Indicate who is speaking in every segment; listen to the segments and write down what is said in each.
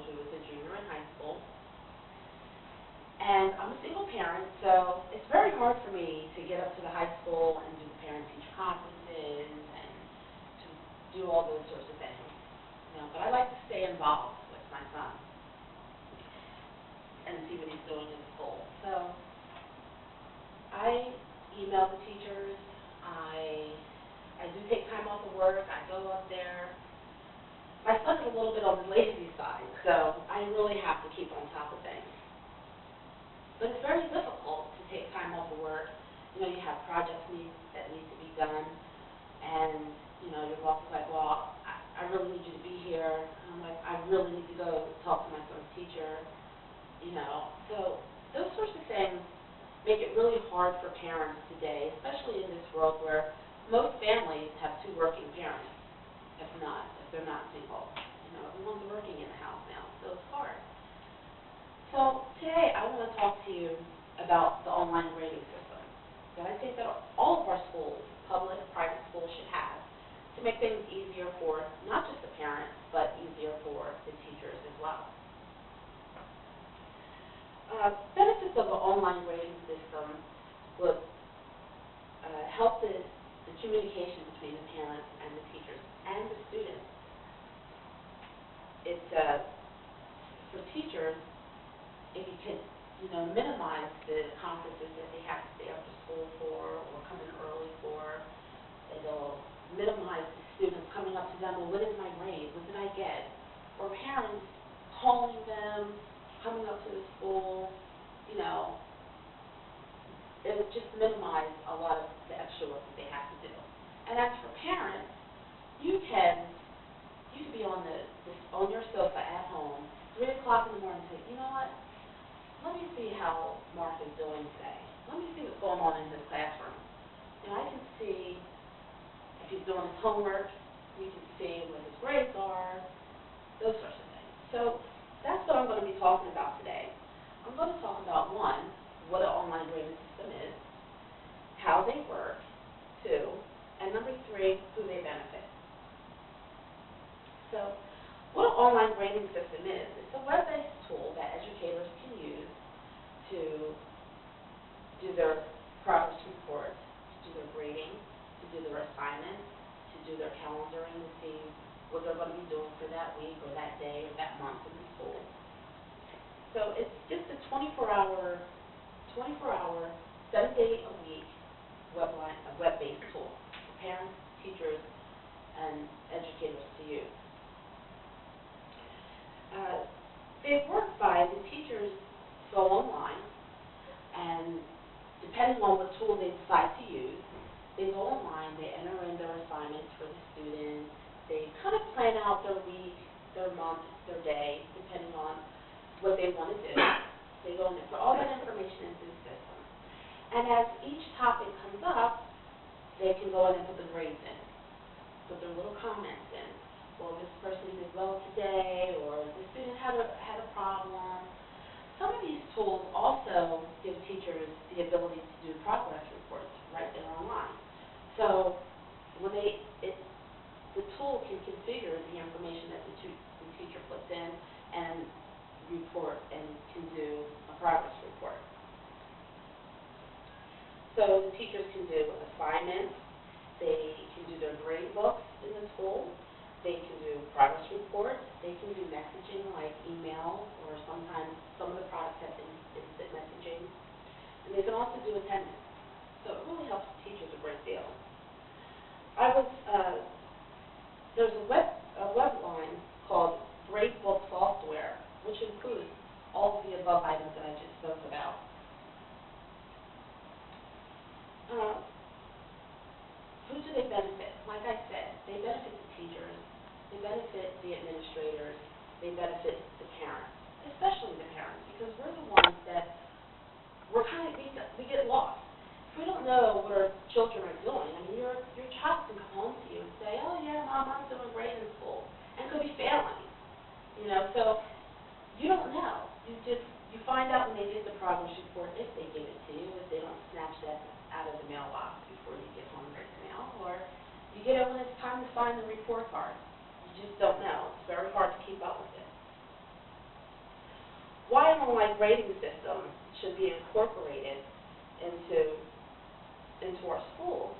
Speaker 1: who is a junior in high school. And I'm a single parent, so it's very hard for me to get up to the high school and do the parent-teacher conferences and to do all those sorts of things. But I like to stay involved with my son and see what he's doing in school. So I email the teachers. I do take time off of work. I go up there. My son is a little bit on the lazy side, so I really have to keep on top of things. But it's very difficult to take time off of work. You have projects that need to be done, and, your boss is like, well, I really need you to be here. And I'm like, I really need to go talk to my son's teacher, So those sorts of things make it really hard for parents today, especially in this world where most families have two working parents, if they're not single. Everyone's working in the house now, so it's hard. So today I want to talk to you about the online grading system that I think that all of our schools, public, private schools, should have to make things easier for not just the parents, but easier for the teachers as well. Benefits of an online grading system would help the communication between the parents and the teachers and the students. It's for teachers, if you can, minimize the conferences that they have to stay after school for or come in early for. It'll minimize the students coming up to them, well, what is my grade? What did I get? Or parents calling them, coming up to the school, it would just minimize a lot of the extra work that they have to do. And as for parents, you could be on your sofa at home, 3 o'clock in the morning, and say, you know what? Let me see how Mark is doing today. Let me see what's going on in his classroom. I can see if he's doing his homework. You can see what his grades are, those sorts of things. So that's what I'm going to be talking about today. I'm going to talk about, 1, what an online grading system is, how they work, 2, and number 3, who they benefit. So what an online grading system is, it's a web-based tool that educators can use to do their progress reports, to do their grading, to do their assignments, to do their calendaring, to see what they're going to be doing for that week or that day or that month in the school. So it's just a 24-hour, 7-day-a-week web-based tool for parents, teachers, and educators to use. They work by the teachers go online, and depending on what tool they decide to use, they go online, they enter in their assignments for the students, they kind of plan out their week, their month, their day, depending on what they want to do. They go in and put all that information into the system. And as each topic comes up, they can go in and put the grades in, put their little comments in. Well, this person did well today, or the student had a problem. Some of these tools also give teachers the ability to do progress reports right there online. So when the tool can configure the information that the teacher puts in and report and can do a progress report. So the teachers can do assignments, they can do their grade books in the school, they can do progress reports, they can do messaging like email, or sometimes some of the products have instant messaging, and they can also do attendance. So it really helps teachers a great deal. There's a web line called Gradebook Software, which includes all of the above items that I just spoke about. Who do they benefit? Like I said, they benefit the teachers, they benefit the administrators, they benefit the parents, especially the parents, because we're the ones that we get lost. If we don't know what our children are doing, I mean, your child can come home to you and say, oh yeah, Mom, I'm doing great in school, and could be failing. So you don't know. You find out when they get the progress report, if they give it to you, if they don't snatch that out of the mailbox before you get home with the mail, or you get it when it's time to sign the report card. You just don't know. It's very hard to keep up with it. online grading system should be incorporated into our schools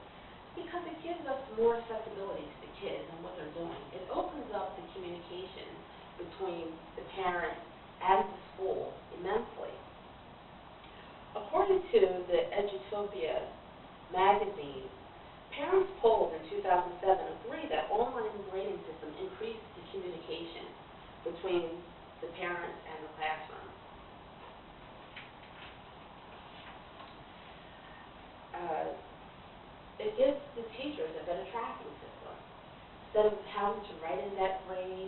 Speaker 1: because it gives us more accessibility to the kids and what they're doing. It opens up the communication between the parent and the school immensely. According to the Edutopia magazine, parents polled in 2007 agree that online grading system increased the communication between the parents and the classroom. It gives the teachers a better tracking system. Instead of having to write in that grade,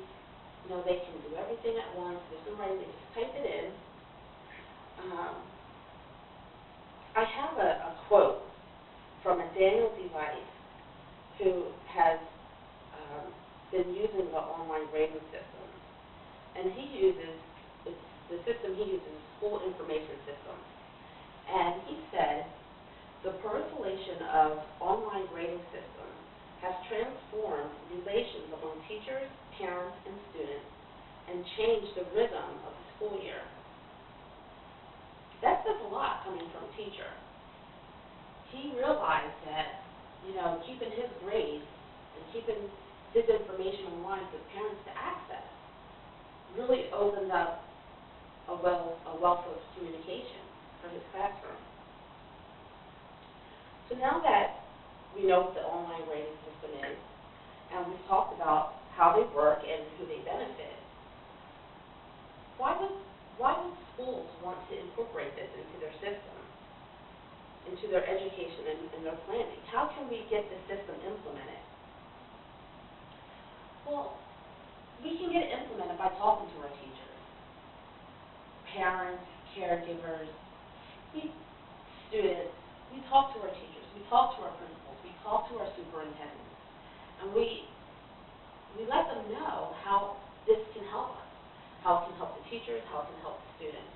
Speaker 1: they can do everything at once. There's no writing, they just type it in. I have a quote from a Daniel Device who has been using the online grading system. And the system he uses is school information system. And he said, the proliferation of online grading systems has transformed relations among teachers, parents, and students and changed the rhythm of the school year. That says a lot coming from a teacher. He realized that, keeping his grades and keeping his information online for parents to access really opened up a wealth of communication for his classroom. So now that we know what the online grading system is, and we've talked about how they work and who they benefit, why would schools want to incorporate this into their system, into their education and their planning? How can we get the system implemented? Well, we can get it implemented by talking to our teachers, parents, caregivers, students. We talk to our teachers, we talk to our principals, we talk to our superintendents, and we let them know how this can help us, how it can help the teachers, how it can help the students.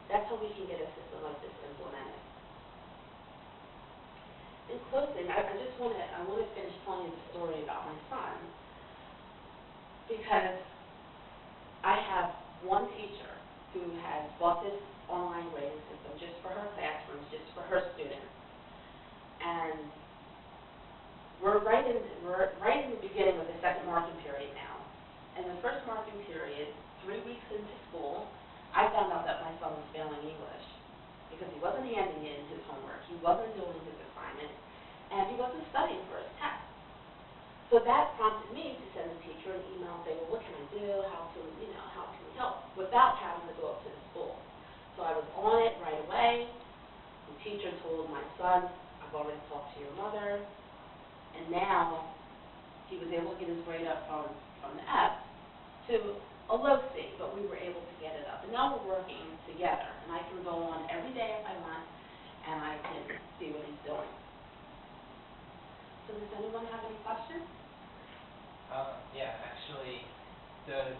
Speaker 1: That's how we can get a system like this implemented. In closing, I want to finish telling you the story about my son, because I have one teacher who has bought this online grading system just for her classrooms, just for her students. And we're right in the beginning of the second marking period now. In the first marking period, 3 weeks into school, I found out that my son was failing English because he wasn't handing in his homework, he wasn't doing his assignments, and he wasn't studying for his test. So that prompted me to send the teacher an email and say, well, what can I do? How can we help? Without having to go up to the school. So I was on it right away. The teacher told my son, I've already talked to your mother. And now he was able to get his grade up from the F to a low C, but we were able to get it up. And now we're working together. And I can go on every day if I want, and I can see what he's doing. So does anyone have any questions?
Speaker 2: Yeah, actually, does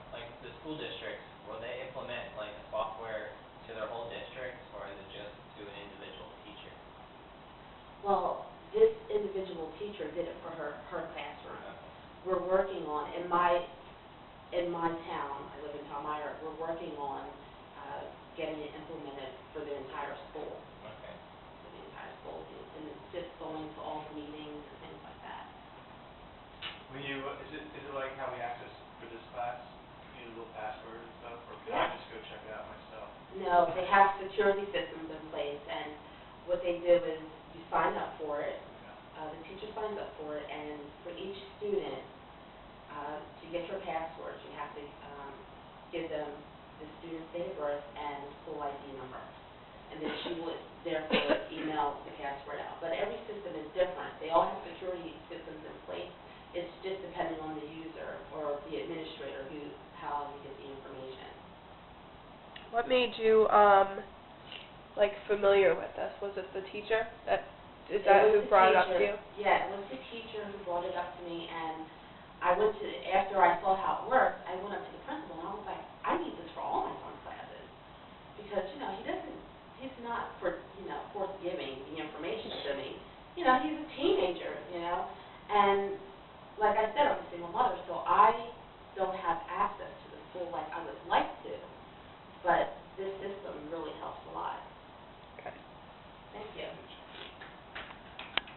Speaker 2: like the school districts, will they implement like software to their whole district, or is it just to an individual teacher?
Speaker 1: Well, this individual teacher did it for her classroom.
Speaker 2: Okay.
Speaker 1: We're working on in my town. I live in Palmyra. We're working on getting it implemented for the entire school.
Speaker 2: Okay.
Speaker 1: For the entire school, and it's just going to all the meetings and things like that.
Speaker 3: Is it like how we access for this class? You need a little password and stuff, or can
Speaker 1: Yeah.
Speaker 3: I just go check it out myself?
Speaker 1: No, they have security systems in place, and what they do is you sign up for it.
Speaker 3: Okay.
Speaker 1: The teacher signs up for it, and for each student, to get your passwords, you have to give them the student's date of birth and school ID number. And then she would therefore email the password out. But every system is different. They all have security systems in place. It's just depending on the user or the administrator how you get the information.
Speaker 4: What made you familiar with this? Was it the teacher who brought it up to you?
Speaker 1: Yeah, it was the teacher who brought it up to me, and after I saw how it worked, I went up to the principal and I was like, I need this for all my son's classes. Because, he's not forthgiving the information to me. He's a teenager, and like I said, I'm a single mother, so I don't have access to the school like I would like to.